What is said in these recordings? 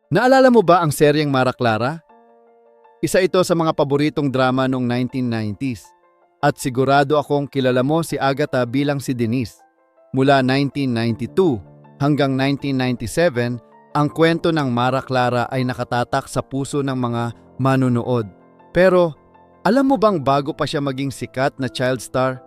Naalala mo ba ang seryeng Mara Clara? Isa ito sa mga paboritong drama noong 1990s. At sigurado akong kilala mo si Agatha bilang si Denise. Mula 1992 hanggang 1997, ang kwento ng Mara Clara ay nakatatak sa puso ng mga manunood. Pero, alam mo bang bago pa siya maging sikat na child star,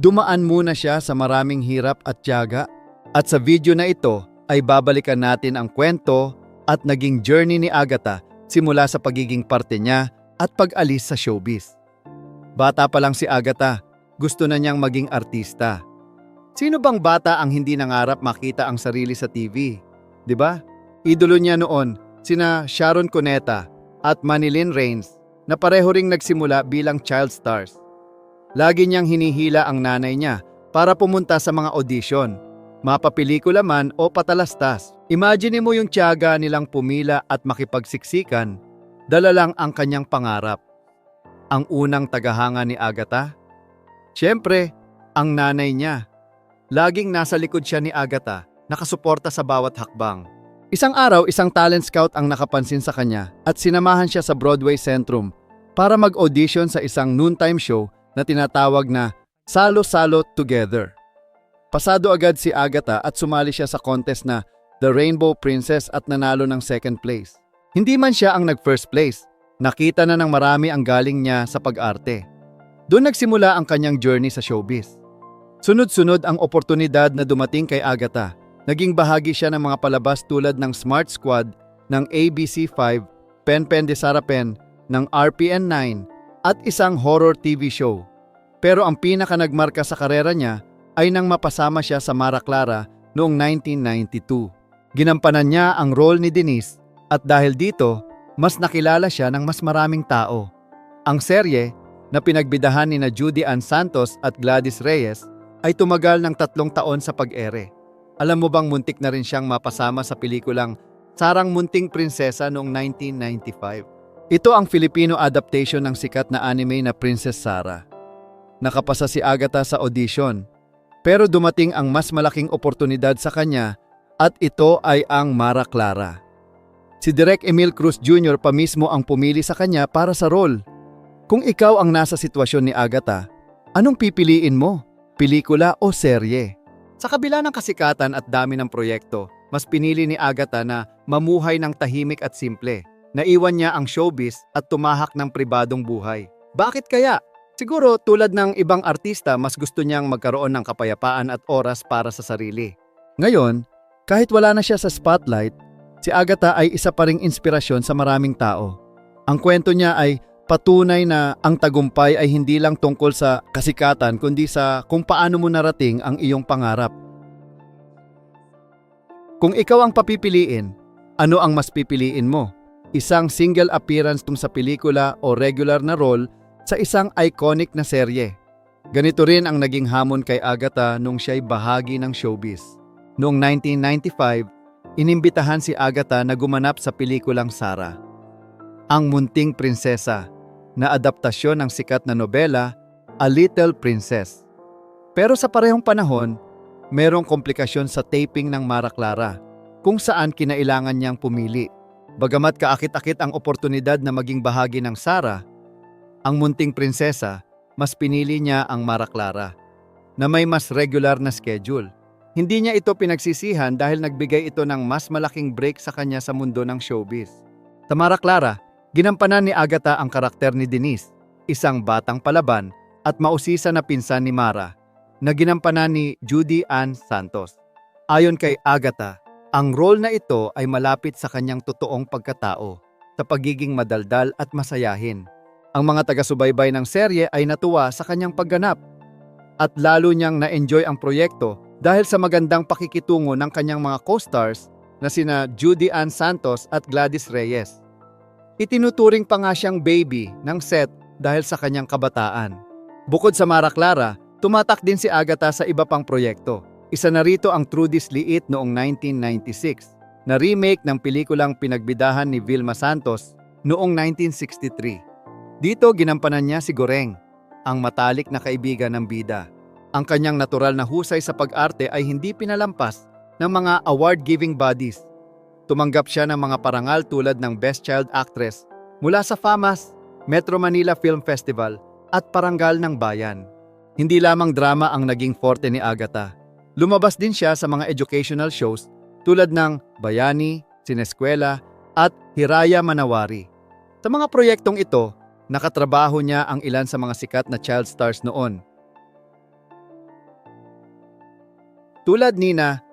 dumaan muna siya sa maraming hirap at tiyaga? At sa video na ito ay babalikan natin ang kwento at naging journey ni Agatha simula sa pagiging parte niya at pag-alis sa showbiz. Bata pa lang si Agatha, gusto na niyang maging artista. Sino bang bata ang hindi nangarap makita ang sarili sa TV? 'Di ba? Idolo niya noon sina Sharon Cuneta at Manilyn Reigns na pareho ring nagsimula bilang child stars. Lagi niyang hinihila ang nanay niya para pumunta sa mga audition, mapapelikula man o patalastas. Imagine mo yung tiyaga nilang pumila at makipagsiksikan, dala lang ang kanyang pangarap. Ang unang tagahanga ni Agatha? Siyempre, ang nanay niya. Laging nasa likod siya ni Agatha, nakasuporta sa bawat hakbang. Isang araw, isang talent scout ang nakapansin sa kanya at sinamahan siya sa Broadway Centrum para mag-audition sa isang noontime show na tinatawag na Salo-Salo Together. Pasado agad si Agatha at sumali siya sa contest na The Rainbow Princess at nanalo ng second place. Hindi man siya ang nag-first place, nakita na ng marami ang galing niya sa pag-arte. Doon nagsimula ang kanyang journey sa showbiz. Sunod-sunod ang oportunidad na dumating kay Agatha. Naging bahagi siya ng mga palabas tulad ng Smart Squad, ng ABC5, Pen Pen de Sarapen, ng RPN9 at isang horror TV show. Pero ang pinaka nagmarka sa karera niya ay nang mapasama siya sa Mara Clara noong 1992. Ginampanan niya ang role ni Denise at dahil dito, mas nakilala siya ng mas maraming tao. Ang serye na pinagbidahan ni Judy Ann Santos at Gladys Reyes ay tumagal ng 3 taon sa pag-ere. Alam mo bang muntik na rin siyang mapasama sa pelikulang Sarang Munting Prinsesa noong 1995? Ito ang Filipino adaptation ng sikat na anime na Princess Sarah. Nakapasa si Agatha sa audition, pero dumating ang mas malaking oportunidad sa kanya at ito ay ang Mara Clara. Si Direk Emil Cruz Jr. pa mismo ang pumili sa kanya para sa role. Kung ikaw ang nasa sitwasyon ni Agatha, anong pipiliin mo? Pelikula o serye? Sa kabila ng kasikatan at dami ng proyekto, mas pinili ni Agatha na mamuhay ng tahimik at simple. Naiwan niya ang showbiz at tumahak ng pribadong buhay. Bakit kaya? Siguro tulad ng ibang artista, mas gusto niyang magkaroon ng kapayapaan at oras para sa sarili. Ngayon, kahit wala na siya sa spotlight, si Agatha ay isa pa ring inspirasyon sa maraming tao. Ang kwento niya ay patunay na ang tagumpay ay hindi lang tungkol sa kasikatan kundi sa kung paano mo narating ang iyong pangarap. Kung ikaw ang papipiliin, ano ang mas pipiliin mo? Isang single appearance sa pelikula o regular na role sa isang iconic na serye? Ganito rin ang naging hamon kay Agatha nung siya'y bahagi ng showbiz. Noong 1995, inimbitahan si Agatha na gumanap sa pelikulang Sarah, Ang Munting Prinsesa, na adaptasyon ng sikat na nobela, A Little Princess. Pero sa parehong panahon, merong komplikasyon sa taping ng Mara Clara, kung saan kinailangan niyang pumili. Bagamat kaakit-akit ang oportunidad na maging bahagi ng Sarah, Ang Munting Prinsesa, mas pinili niya ang Mara Clara, na may mas regular na schedule. Hindi niya ito pinagsisihan dahil nagbigay ito ng mas malaking break sa kanya sa mundo ng showbiz. Sa Mara Clara, ginampanan ni Agatha ang karakter ni Denise, isang batang palaban at mausisa na pinsan ni Mara, na ginampanan ni Judy Ann Santos. Ayon kay Agatha, ang role na ito ay malapit sa kanyang totoong pagkatao, sa pagiging madaldal at masayahin. Ang mga taga-subaybay ng serye ay natuwa sa kanyang pagganap at lalo niyang na-enjoy ang proyekto dahil sa magandang pakikitungo ng kanyang mga co-stars na sina Judy Ann Santos at Gladys Reyes. Itinuturing pa nga siyang baby ng set dahil sa kanyang kabataan. Bukod sa Mara Clara, tumatak din si Agatha sa iba pang proyekto. Isa na rito ang Trudy's Liit noong 1996, na remake ng pelikulang pinagbidahan ni Vilma Santos noong 1963. Dito ginampanan niya si Goreng, ang matalik na kaibigan ng bida. Ang kanyang natural na husay sa pag-arte ay hindi pinalampas ng mga award-giving bodies. tumanggap siya ng mga parangal tulad ng Best Child Actress mula sa FAMAS, Metro Manila Film Festival at Parangal ng Bayan. Hindi lamang drama ang naging forte ni Agatha. Lumabas din siya sa mga educational shows tulad ng Bayani, Sineskwela at Hiraya Manawari. Sa mga proyektong ito, nakatrabaho niya ang ilan sa mga sikat na child stars noon. Tulad nina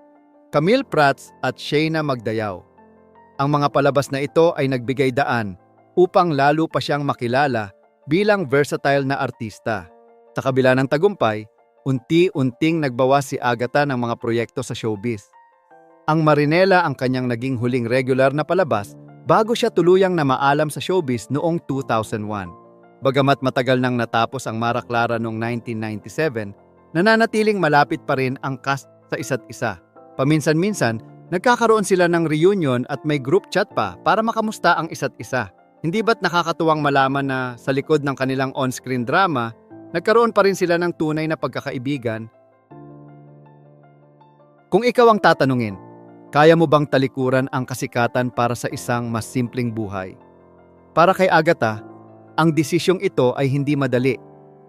Camille Prats at Shayna Magdayaw. Ang mga palabas na ito ay nagbigay daan upang lalo pa siyang makilala bilang versatile na artista. Sa kabila ng tagumpay, unti-unting nagbawas si Agatha ng mga proyekto sa showbiz. Ang Marinela ang kanyang naging huling regular na palabas bago siya tuluyang na maalam sa showbiz noong 2001. Bagamat matagal nang natapos ang Mara Clara noong 1997, nananatiling malapit pa rin ang cast sa isa't isa. Paminsan-minsan, nagkakaroon sila ng reunion at may group chat pa para makamusta ang isa't isa. Hindi ba't nakakatuwang malaman na sa likod ng kanilang on-screen drama, nagkaroon pa rin sila ng tunay na pagkakaibigan? Kung ikaw ang tatanungin, kaya mo bang talikuran ang kasikatan para sa isang mas simpleng buhay? Para kay Agatha, ang desisyong ito ay hindi madali,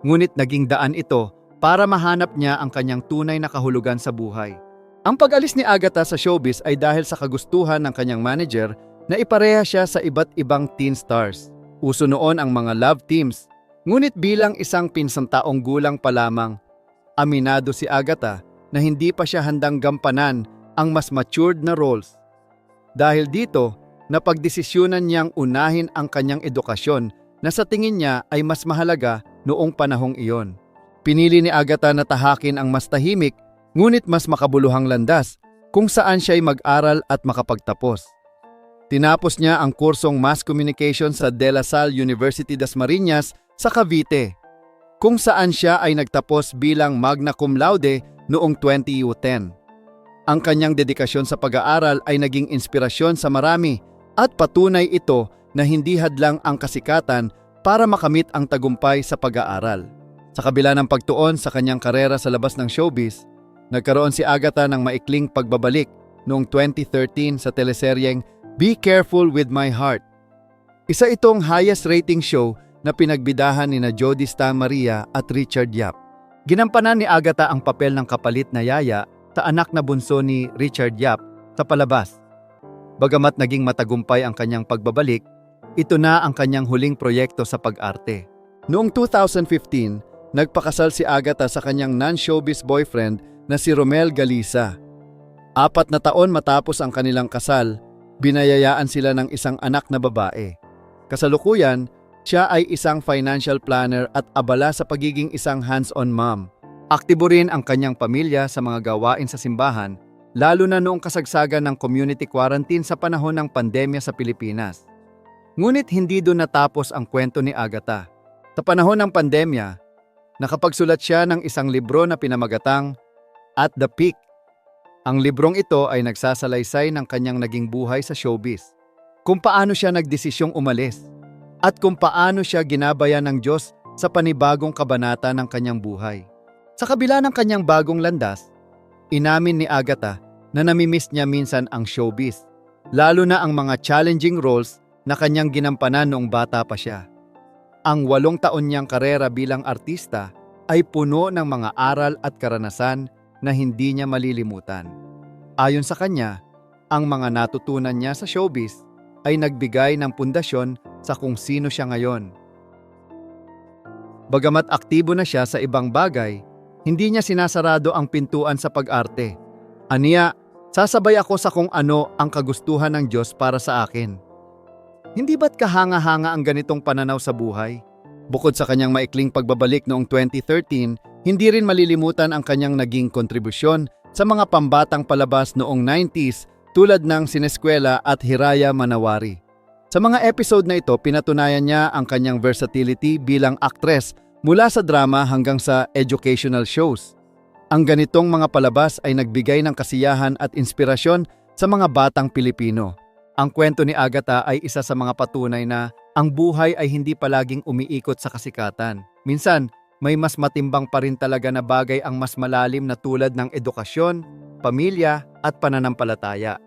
ngunit naging daan ito para mahanap niya ang kanyang tunay na kahulugan sa buhay. Ang pag-alis ni Agatha sa showbiz ay dahil sa kagustuhan ng kanyang manager na ipareha siya sa iba't ibang teen stars. Uso noon ang mga love teams, ngunit bilang isang pinsantaong gulang pa lamang, aminado si Agatha na hindi pa siya handang gampanan ang mas matured na roles. Dahil dito, napagdesisyonan niyang unahin ang kanyang edukasyon na sa tingin niya ay mas mahalaga noong panahong iyon. Pinili ni Agatha na tahakin ang mas tahimik ngunit mas makabuluhang landas kung saan siya'y mag-aral at makapagtapos. Tinapos niya ang kursong Mass Communication sa De La Salle University das Marinas sa Cavite, kung saan siya ay nagtapos bilang magna cum laude noong 2010. Ang kanyang dedikasyon sa pag-aaral ay naging inspirasyon sa marami at patunay ito na hindi hadlang ang kasikatan para makamit ang tagumpay sa pag-aaral. Sa kabila ng pagtuon sa kanyang karera sa labas ng showbiz, nagkaroon si Agatha ng maikling pagbabalik noong 2013 sa teleseryeng Be Careful with My Heart. Isa itong highest rating show na pinagbidahan ni Jody Stan Maria at Richard Yap. Ginampanan ni Agatha ang papel ng kapalit na yaya sa anak na bunso ni Richard Yap sa palabas. Bagamat naging matagumpay ang kanyang pagbabalik, ito na ang kanyang huling proyekto sa pag-arte. Noong 2015, nagpakasal si Agatha sa kanyang non-showbiz boyfriend na si Romel Galisa. 4 na taon matapos ang kanilang kasal, binayayaan sila ng isang anak na babae. Kasalukuyan, siya ay isang financial planner at abala sa pagiging isang hands-on mom. Aktibo rin ang kanyang pamilya sa mga gawain sa simbahan, lalo na noong kasagsagan ng community quarantine sa panahon ng pandemya sa Pilipinas. Ngunit hindi doon natapos ang kwento ni Agatha. Sa panahon ng pandemya, nakapagsulat siya ng isang libro na pinamagatang At the Peak. Ang librong ito ay nagsasalaysay ng kanyang naging buhay sa showbiz, kung paano siya nagdesisyong umalis, at kung paano siya ginabayan ng Diyos sa panibagong kabanata ng kanyang buhay. Sa kabila ng kanyang bagong landas, inamin ni Agatha na namimiss niya minsan ang showbiz, lalo na ang mga challenging roles na kanyang ginampanan noong bata pa siya. Ang 8 taon niyang karera bilang artista ay puno ng mga aral at karanasan na hindi niya malilimutan. Ayon sa kanya, ang mga natutunan niya sa showbiz ay nagbigay ng pundasyon sa kung sino siya ngayon. Bagamat aktibo na siya sa ibang bagay, hindi niya sinasarado ang pintuan sa pag-arte. Aniya, sasabay ako sa kung ano ang kagustuhan ng Diyos para sa akin. Hindi ba't kahanga-hanga ang ganitong pananaw sa buhay? Bukod sa kanyang maikling pagbabalik noong 2013, hindi rin malilimutan ang kanyang naging kontribusyon sa mga pambatang palabas noong 90s tulad ng Sineskwela at Hiraya Manawari. Sa mga episode na ito, pinatunayan niya ang kanyang versatility bilang aktres mula sa drama hanggang sa educational shows. Ang ganitong mga palabas ay nagbigay ng kasiyahan at inspirasyon sa mga batang Pilipino. Ang kwento ni Agatha ay isa sa mga patunay na ang buhay ay hindi palaging umiikot sa kasikatan. Minsan, may mas matimbang pa rin talaga na bagay ang mas malalim na tulad ng edukasyon, pamilya at pananampalataya.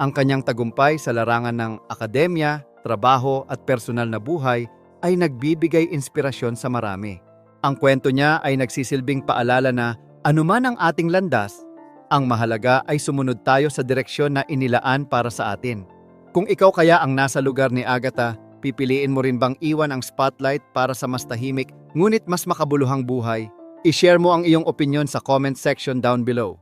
Ang kanyang tagumpay sa larangan ng akademya, trabaho at personal na buhay ay nagbibigay inspirasyon sa marami. Ang kwento niya ay nagsisilbing paalala na anuman ang ating landas, ang mahalaga ay sumunod tayo sa direksyon na inilaan para sa atin. Kung ikaw kaya ang nasa lugar ni Agatha, pipiliin mo rin bang iwan ang spotlight para sa mas tahimik ngunit mas makabuluhang buhay? I-share mo ang iyong opinion sa comment section down below.